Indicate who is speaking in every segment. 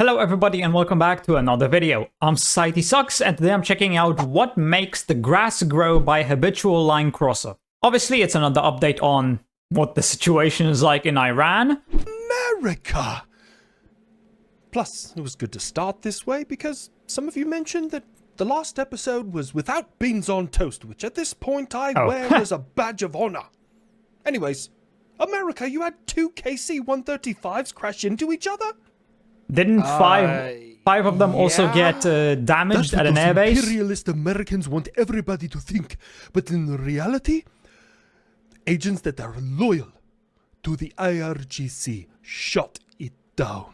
Speaker 1: Hello everybody and welcome back to another video. I'm SocietySucks and today I'm checking out what makes the grass grow by habitual line crosser. Obviously it's another update on what the situation is like in Iran.
Speaker 2: America! Plus, it was good to start this way because some of you mentioned that the last episode was without beans on toast, which at this point I wear as a badge of honor. Anyways, America, you had two KC-135s crash into each other?
Speaker 1: Didn't five of them also get damaged at an airbase?
Speaker 2: Imperialist Americans want everybody to think, but in reality, agents that are loyal to the IRGC shut it down.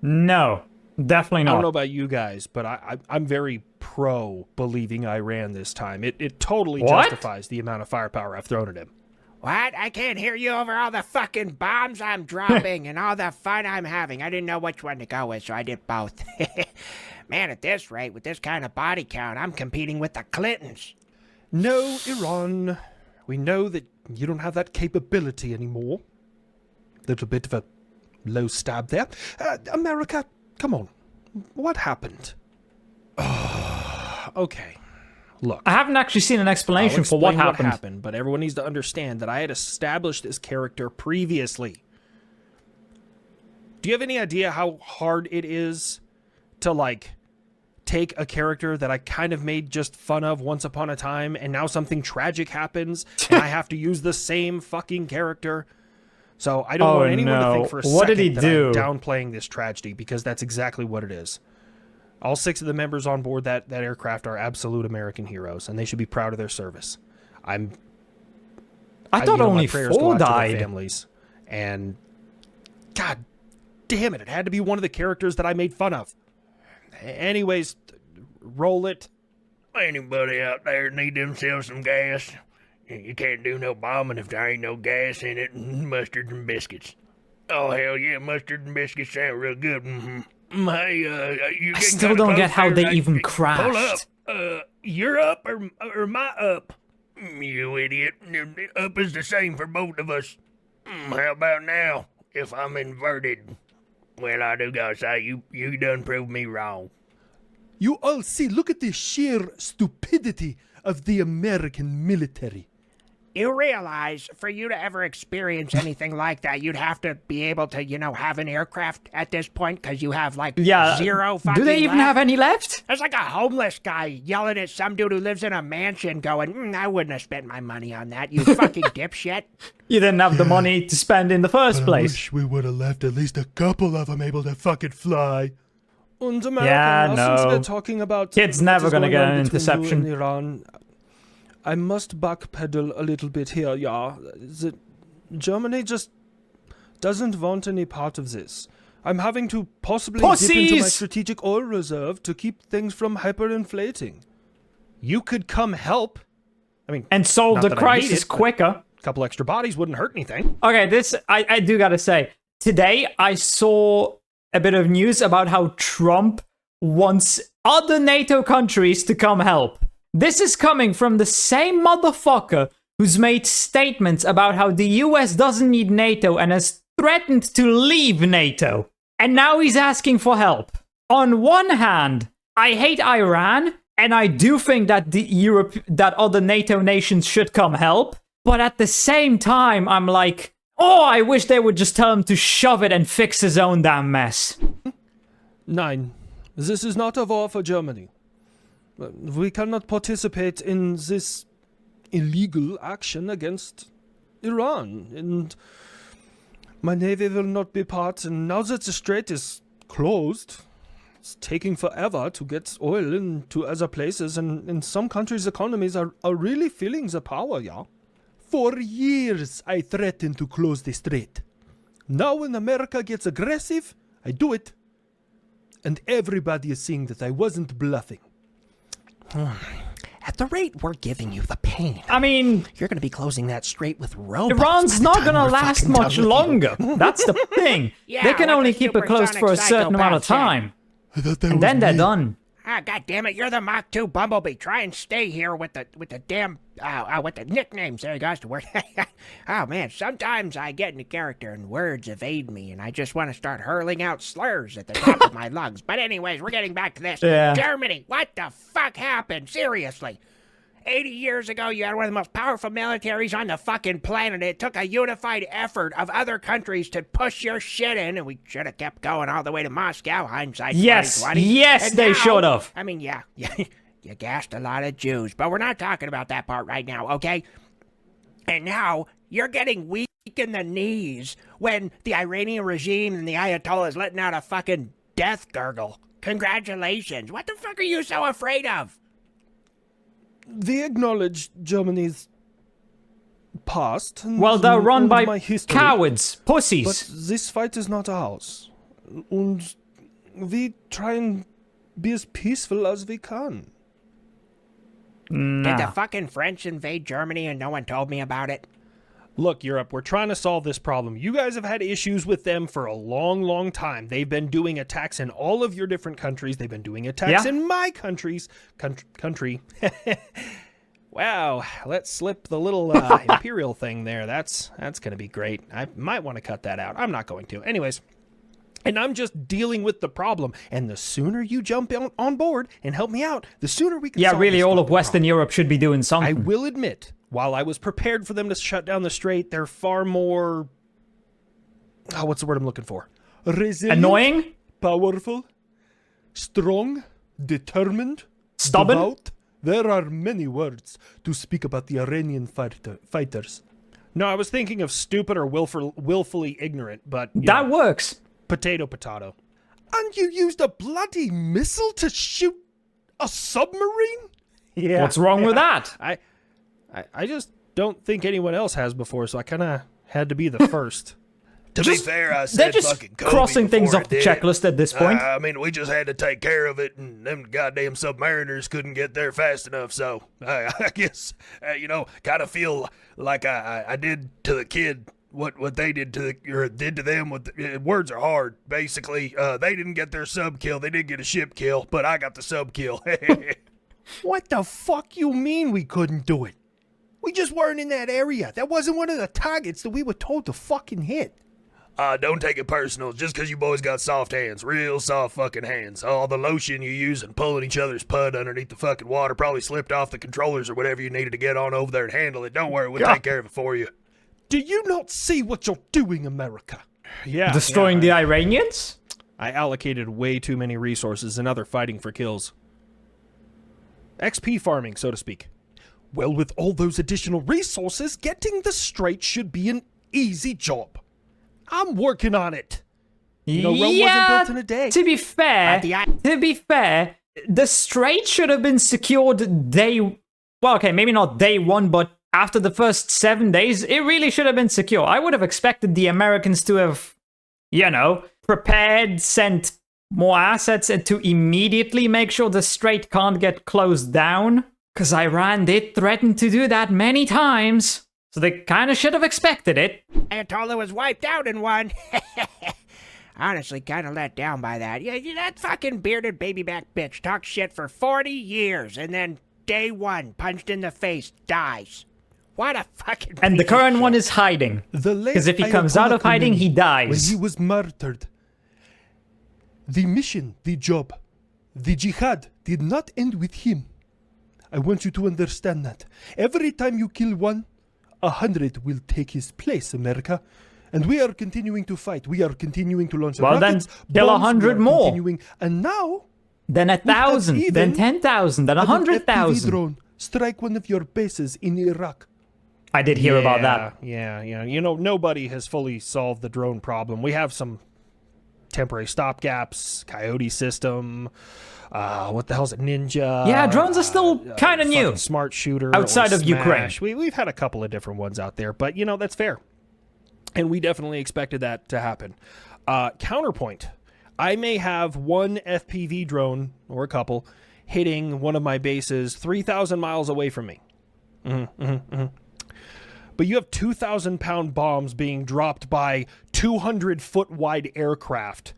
Speaker 1: No, definitely not.
Speaker 2: I don't know about you guys, but I'm very pro believing Iran this time. It totally justifies the amount of firepower I've thrown at him.
Speaker 3: What? I can't hear you over all the fucking bombs I'm dropping and all the fun I'm having. I didn't know which one to go with, so I did both. Man, at this rate, with this kind of body count, I'm competing with the Clintons.
Speaker 2: No, Iran. We know that you don't have that capability anymore. Little bit of a low stab there. America, come on. What happened? Okay. Look,
Speaker 1: I haven't actually seen an explanation for what happened.
Speaker 2: But everyone needs to understand that I had established this character previously. Do you have any idea how hard it is to, like, take a character that I kind of made just fun of once upon a time, and now something tragic happens, and I have to use the same fucking character? So I don't want anyone to think for a second that I'm downplaying this tragedy, because that's exactly what it is. All 6 of the members on board that aircraft are absolute American heroes, and they should be proud of their service. I
Speaker 1: thought only 4 died.
Speaker 2: Their families, and God damn it, it had to be one of the characters that I made fun of. Anyways, roll it.
Speaker 4: Anybody out there need themselves some gas? You can't do no bombing if there ain't no gas in it, and mustard and biscuits. Oh, hell yeah, mustard and biscuits sound real good. Hey,
Speaker 1: I still don't get how they even crashed.
Speaker 4: Hold up. You're up or my up? You idiot. Up is the same for both of us. How about now, if I'm inverted? Well, I do gotta say, you done proved me wrong.
Speaker 2: You all see, look at the sheer stupidity of the American military.
Speaker 3: You realize, for you to ever experience anything like that, you'd have to be able to, you know, have an aircraft at this point, because you have, like, zero fucking
Speaker 1: Do they even have any left?
Speaker 3: There's like a homeless guy yelling at some dude who lives in a mansion going, I wouldn't have spent my money on that, you fucking dipshit.
Speaker 1: You didn't have the money to spend in the first place.
Speaker 2: I wish we would have left at least a couple of them able to fucking fly. And America,
Speaker 1: yeah,
Speaker 2: now, since
Speaker 1: no.
Speaker 2: we're talking about
Speaker 1: Kid's never gonna get an interception.
Speaker 2: Iran, I must backpedal a little bit here, yeah. Germany just doesn't want any part of this. I'm having to possibly dip into my strategic oil reserve to keep things from hyperinflating. You could come help. I mean,
Speaker 1: and solve the crisis quicker.
Speaker 2: A couple extra bodies wouldn't hurt anything.
Speaker 1: Okay, this, I do gotta say, today I saw a bit of news about how Trump wants other NATO countries to come help. This is coming from the same motherfucker who's made statements about how the US doesn't need NATO and has threatened to leave NATO. And now he's asking for help. On one hand, I hate Iran, and I do think that that other NATO nations should come help. But at the same time, I'm like, oh, I wish they would just tell him to shove it and fix his own damn mess.
Speaker 2: 9. This is not a war for Germany. We cannot participate in this illegal action against Iran, and my navy will not be part. And now that the strait is closed, it's taking forever to get oil into other places, and in some countries' economies are really feeling the power, yeah? For years, I threatened to close the strait. Now when America gets aggressive, I do it. And everybody is seeing that I wasn't bluffing.
Speaker 3: At the rate we're giving you the pain,
Speaker 1: I mean,
Speaker 3: you're going to be closing that straight with robots.
Speaker 1: Iran's not going to last much longer. That's the thing.
Speaker 3: Yeah,
Speaker 1: they can only keep it closed for a certain amount of time.
Speaker 2: I thought that
Speaker 1: and then they're done.
Speaker 3: Ah, God damn it! You're the Mach 2 Bumblebee. Try and stay here with the damn with the nicknames. There you go. That's the word. Oh man, sometimes I get into character and words evade me, and I just want to start hurling out slurs at the top of my lungs. But anyways, we're getting back to this.
Speaker 1: Yeah.
Speaker 3: Germany, what the fuck happened? Seriously. 80 years ago, you had one of the most powerful militaries on the fucking planet. It took a unified effort of other countries to push your shit in, and we should have kept going all the way to Moscow. Hindsight 2020.
Speaker 1: Yes,
Speaker 3: And
Speaker 1: they
Speaker 3: now-
Speaker 1: should have.
Speaker 3: I mean, yeah, you gassed a lot of Jews, but we're not talking about that part right now, okay? And now you're getting weak in the knees when the Iranian regime and the Ayatollah is letting out a fucking death gurgle. Congratulations. What the fuck are you so afraid of?
Speaker 2: They acknowledge Germany's past. And
Speaker 1: Well, they're run
Speaker 2: and
Speaker 1: by
Speaker 2: my history,
Speaker 1: cowards,
Speaker 2: But
Speaker 1: pussies.
Speaker 2: this fight is not ours. And we try and be as peaceful as we can.
Speaker 3: Did the
Speaker 1: Nah.
Speaker 3: fucking French invade Germany and no one told me about it?
Speaker 2: Look, Europe, we're trying to solve this problem. You guys have had issues with them for a long, long time. They've been doing attacks in all of your different countries. They've been doing attacks
Speaker 1: Yeah.
Speaker 2: in my country. Wow, let's slip the little imperial thing there. That's going to be great. I might want to cut that out. I'm not going to. Anyways, and I'm just dealing with the problem. And the sooner you jump on board and help me out, the sooner we can
Speaker 1: Yeah,
Speaker 2: solve
Speaker 1: really,
Speaker 2: this
Speaker 1: all of
Speaker 2: fucking
Speaker 1: Western
Speaker 2: problem.
Speaker 1: Europe should be doing
Speaker 2: I
Speaker 1: something.
Speaker 2: will admit, while I was prepared for them to shut down the strait, they're far more... Oh, what's the word I'm looking for? Resilient,
Speaker 1: Annoying?
Speaker 2: powerful, strong, determined,
Speaker 1: Stubborn?
Speaker 2: devout. There are many words to speak about the Iranian fighters. No, I was thinking of stupid or willfully ignorant, but
Speaker 1: That works.
Speaker 2: potato. And you used a bloody missile to shoot a submarine? Yeah.
Speaker 1: What's wrong with that?
Speaker 2: I just don't think anyone else has before, so I kind of had to be the first.
Speaker 4: To
Speaker 1: Just-
Speaker 4: be fair, I
Speaker 1: They're
Speaker 4: said
Speaker 1: just
Speaker 4: fucking Kobe
Speaker 1: crossing things
Speaker 4: before
Speaker 1: off
Speaker 4: it
Speaker 1: the
Speaker 4: did.
Speaker 1: checklist at this point.
Speaker 4: I mean, we just had to take care of it, and them goddamn submariners couldn't get there fast enough. So I guess, kind of feel like I did to the kid what they did did to them. Words are hard. Basically, they didn't get their sub kill. They did get a ship kill, but I got the sub kill.
Speaker 2: What the fuck you mean we couldn't do it? We just weren't in that area. That wasn't one of the targets that we were told to fucking hit.
Speaker 4: Don't take it personal. Just 'cause you boys got soft hands, real soft fucking hands. All the lotion you use and pulling each other's pud underneath the fucking water probably slipped off the controllers or whatever you needed to get on over there and handle it. Don't worry, we'll take care of it for you.
Speaker 2: Do you not see what you're doing, America? Yeah.
Speaker 1: Destroying the Iranians?
Speaker 2: I allocated way too many resources and other fighting for kills. XP farming, so to speak. Well, with all those additional resources, getting the strait should be an easy job. I'm working on it. You know, Rome wasn't built in a day.
Speaker 1: To be fair, the strait should have been secured maybe not day one, but after the first 7 days, it really should have been secure. I would have expected the Americans to have, prepared, sent more assets, and to immediately make sure the strait can't get closed down. Because Iran did threaten to do that many times. So they kind of should have expected it.
Speaker 3: Ayatollah was wiped out in one. Honestly, kind of let down by that. Yeah, that fucking bearded baby-back bitch talks shit for 40 years and then day one, punched in the face, dies. What a fucking
Speaker 1: And the
Speaker 3: piece of
Speaker 1: current one
Speaker 3: shit.
Speaker 1: is hiding.
Speaker 2: Because
Speaker 1: if he comes out of hiding, he dies.
Speaker 2: When he was murdered, the mission, the job, the jihad did not end with him. I want you to understand that. Every time you kill one, 100 will take his place, America. And we are continuing to fight. We are continuing to launch
Speaker 1: Well, then
Speaker 2: rockets.
Speaker 1: kill
Speaker 2: bombs.
Speaker 1: 100
Speaker 2: We are
Speaker 1: more.
Speaker 2: continuing. And now,
Speaker 1: Then 1,000,
Speaker 2: even
Speaker 1: then 10,000, then
Speaker 2: an FPV
Speaker 1: 100,000.
Speaker 2: drone strike one of your bases in Iraq.
Speaker 1: I did hear about that.
Speaker 2: Yeah. You know, nobody has fully solved the drone problem. We have some temporary stopgaps, Coyote system. What the hell's it? Ninja.
Speaker 1: Yeah, drones are still kind of new.
Speaker 2: fucking Smart shooter.
Speaker 1: Outside
Speaker 2: or
Speaker 1: of Ukraine.
Speaker 2: Smash. We've had a couple of different ones out there, but that's fair. And we definitely expected that to happen. Counterpoint. I may have one FPV drone, or a couple, hitting one of my bases 3,000 miles away from me. But you have 2,000-pound bombs being dropped by 200-foot wide aircraft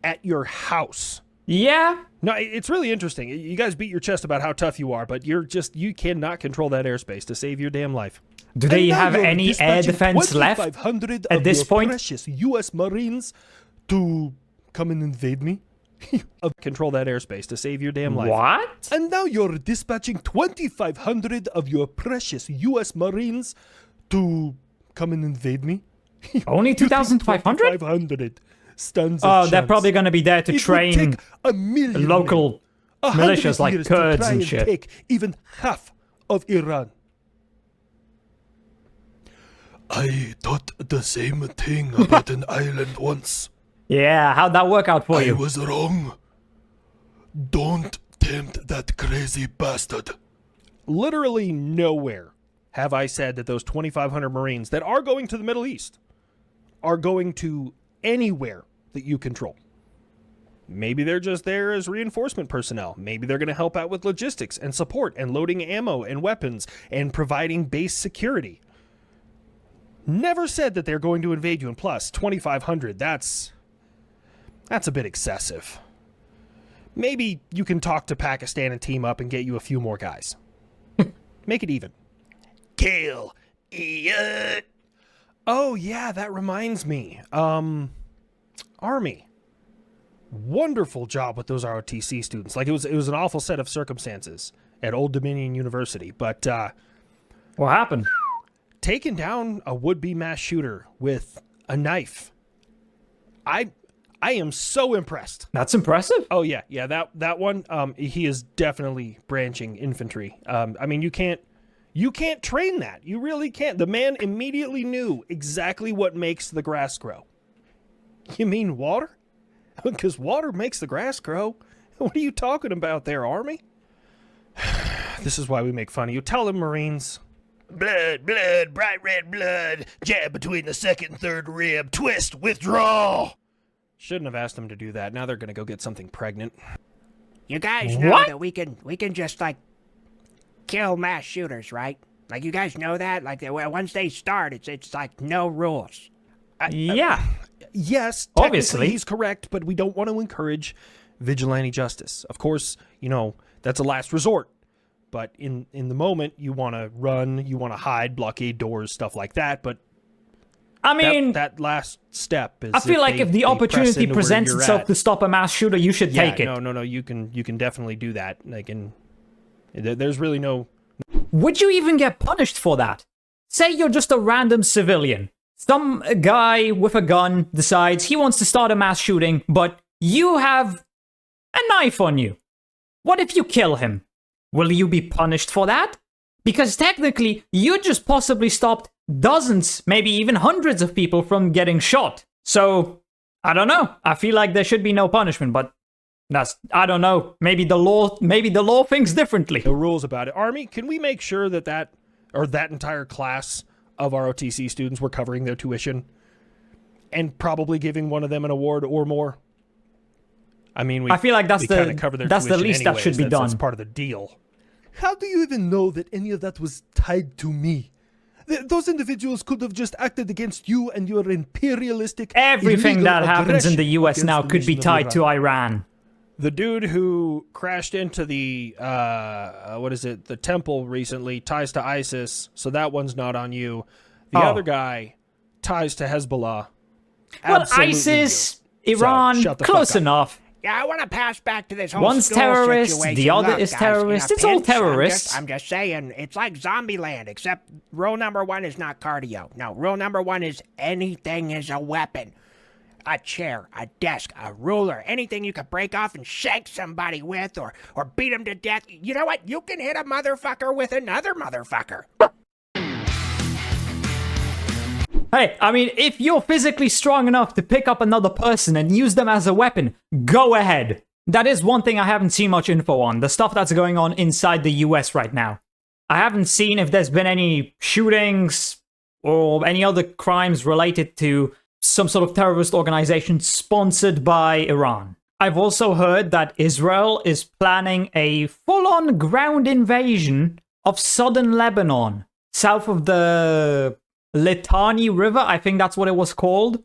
Speaker 2: at your house.
Speaker 1: Yeah.
Speaker 2: No, it's really interesting. You guys beat your chest about how tough you are, but you cannot control that airspace to save your damn life.
Speaker 1: Do they
Speaker 2: And now
Speaker 1: have
Speaker 2: you're
Speaker 1: any air
Speaker 2: dispatching
Speaker 1: defense left
Speaker 2: 2,500
Speaker 1: at
Speaker 2: of
Speaker 1: this
Speaker 2: your
Speaker 1: point?
Speaker 2: precious U.S. Marines to come and invade me? Control that airspace to save your damn life.
Speaker 1: What?
Speaker 2: And now you're dispatching 2,500 of your precious U.S. Marines to come and invade me?
Speaker 1: Only 2,500?
Speaker 2: 2,500 stands a
Speaker 1: Oh, they're
Speaker 2: chance.
Speaker 1: probably going to be there to
Speaker 2: It would
Speaker 1: train
Speaker 2: take a million
Speaker 1: local
Speaker 2: men, 100
Speaker 1: militias like
Speaker 2: years to
Speaker 1: Kurds
Speaker 2: try
Speaker 1: and shit.
Speaker 2: Take even half of Iran. I thought the same thing about an island once.
Speaker 1: Yeah, how'd that work out for
Speaker 2: I
Speaker 1: you?
Speaker 2: was wrong. Don't tempt that crazy bastard. Literally nowhere have I said that those 2,500 Marines that are going to the Middle East are going to anywhere that you control. Maybe they're just there as reinforcement personnel. Maybe they're going to help out with logistics and support and loading ammo and weapons and providing base security. Never said that they're going to invade you. And plus, 2,500, that's a bit excessive. Maybe you can talk to Pakistan and team up and get you a few more guys. Make it even.
Speaker 4: Kill. Idiot.
Speaker 2: Oh, yeah, that reminds me. Army. Wonderful job with those ROTC students. Like, it was an awful set of circumstances at Old Dominion University. But,
Speaker 1: What happened?
Speaker 2: taking down a would-be mass shooter with a knife. I am so impressed.
Speaker 1: That's impressive.
Speaker 2: Oh yeah, that one. He is definitely branching infantry. I mean, you can't train that. You really can't. The man immediately knew exactly what makes the grass grow. You mean water? Because water makes the grass grow. What are you talking about there, Army? This is why we make fun of you. Tell them, Marines.
Speaker 4: Blood, blood, bright red blood. Jab between the second and third rib. Twist, withdraw.
Speaker 2: Shouldn't have asked them to do that. Now they're gonna go get something pregnant.
Speaker 3: You guys know
Speaker 1: What?
Speaker 3: that we can just like kill mass shooters, right? Like you guys know that. Like once they start, it's like no rules.
Speaker 1: Yeah.
Speaker 2: Yes,
Speaker 1: Obviously.
Speaker 2: technically he's correct, but we don't want to encourage vigilante justice. Of course, that's a last resort. But in the moment, you want to run, you want to hide, blockade doors, stuff like that. But
Speaker 1: I mean,
Speaker 2: that last step is.
Speaker 1: I feel like if the opportunity presents itself to stop a mass shooter, you should take it.
Speaker 2: No, you can definitely do that. There's really no.
Speaker 1: Would you even get punished for that? Say you're just a random civilian. Some guy with a gun decides he wants to start a mass shooting, but you have a knife on you. What if you kill him? Will you be punished for that? Because technically, you just possibly stopped dozens, maybe even hundreds of people from getting shot. So, I don't know. I feel like there should be no punishment, but I don't know. Maybe the law thinks differently.
Speaker 2: The rules about it. Army, can we make sure that entire class of ROTC students were covering their tuition and probably giving one of them an award or more? I mean,
Speaker 1: I feel like that's the least that should be done.
Speaker 2: That's part of the deal. How do you even know that any of that was tied to me? Those individuals could have just acted against you and your imperialistic.
Speaker 1: Everything that happens in the US
Speaker 2: aggression
Speaker 1: now
Speaker 2: against
Speaker 1: could
Speaker 2: the
Speaker 1: be
Speaker 2: nation of
Speaker 1: tied to Iran.
Speaker 2: The dude who crashed into the the temple recently ties to ISIS, so that one's not on you. The other guy ties to Hezbollah.
Speaker 1: Well,
Speaker 2: Absolutely
Speaker 1: ISIS,
Speaker 2: you.
Speaker 1: Iran,
Speaker 2: So, shut the
Speaker 1: close
Speaker 2: fuck up.
Speaker 1: enough.
Speaker 3: Yeah, I want to pass back to this whole
Speaker 1: One's
Speaker 3: school
Speaker 1: terrorist,
Speaker 3: situation.
Speaker 1: the other
Speaker 3: Look,
Speaker 1: is
Speaker 3: guys,
Speaker 1: terrorist.
Speaker 3: in a
Speaker 1: It's all
Speaker 3: pinch,
Speaker 1: terrorists.
Speaker 3: I'm just saying, it's like Zombieland, except rule number one is not cardio. No, rule number one is anything is a weapon. A chair, a desk, a ruler, anything you could break off and shank somebody with or beat him to death. You know what? You can hit a motherfucker with another motherfucker.
Speaker 1: Hey, I mean, if you're physically strong enough to pick up another person and use them as a weapon, go ahead. That is one thing I haven't seen much info on, the stuff that's going on inside the US right now. I haven't seen if there's been any shootings or any other crimes related to some sort of terrorist organization sponsored by Iran. I've also heard that Israel is planning a full-on ground invasion of southern Lebanon, south of the Litani River, I think that's what it was called.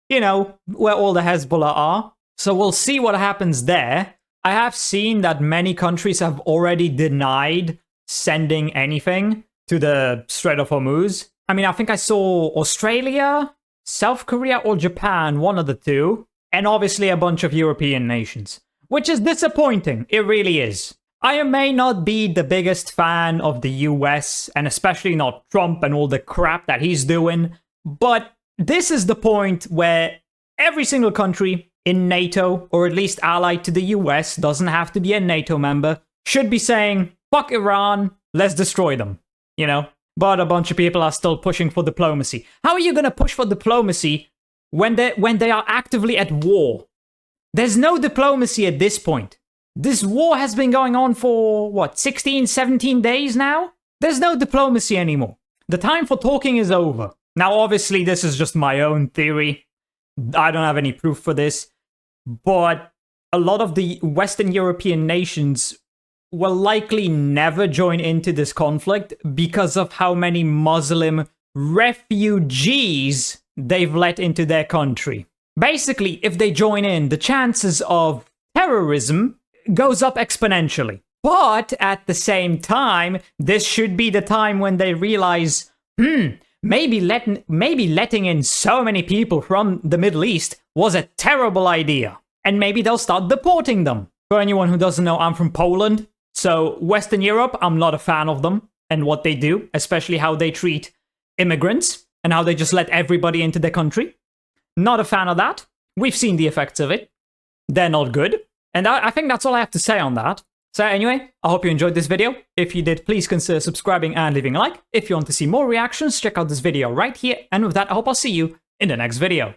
Speaker 1: You know, where all the Hezbollah are. So we'll see what happens there. I have seen that many countries have already denied sending anything to the Strait of Hormuz. I mean, I think I saw Australia, South Korea, or Japan, one of the two, and obviously a bunch of European nations, which is disappointing. It really is. I may not be the biggest fan of the US, and especially not Trump and all the crap that he's doing, but this is the point where every single country in NATO, or at least allied to the US, doesn't have to be a NATO member, should be saying, fuck Iran, let's destroy them, you know? But a bunch of people are still pushing for diplomacy. How are you going to push for diplomacy when they are actively at war? There's no diplomacy at this point. This war has been going on for, what, 16, 17 days now? There's no diplomacy anymore. The time for talking is over. Now, obviously, this is just my own theory. I don't have any proof for this. But a lot of the Western European nations will likely never join into this conflict because of how many Muslim refugees they've let into their country. Basically, if they join in, the chances of terrorism goes up exponentially. But at the same time, this should be the time when they realize, maybe letting in so many people from the Middle East was a terrible idea. And maybe they'll start deporting them. For anyone who doesn't know, I'm from Poland. So Western Europe, I'm not a fan of them and what they do, especially how they treat immigrants and how they just let everybody into their country. Not a fan of that. We've seen the effects of it. They're not good. And I think that's all I have to say on that. So anyway, I hope you enjoyed this video. If you did, please consider subscribing and leaving a like. If you want to see more reactions, check out this video right here. And with that, I hope I'll see you in the next video.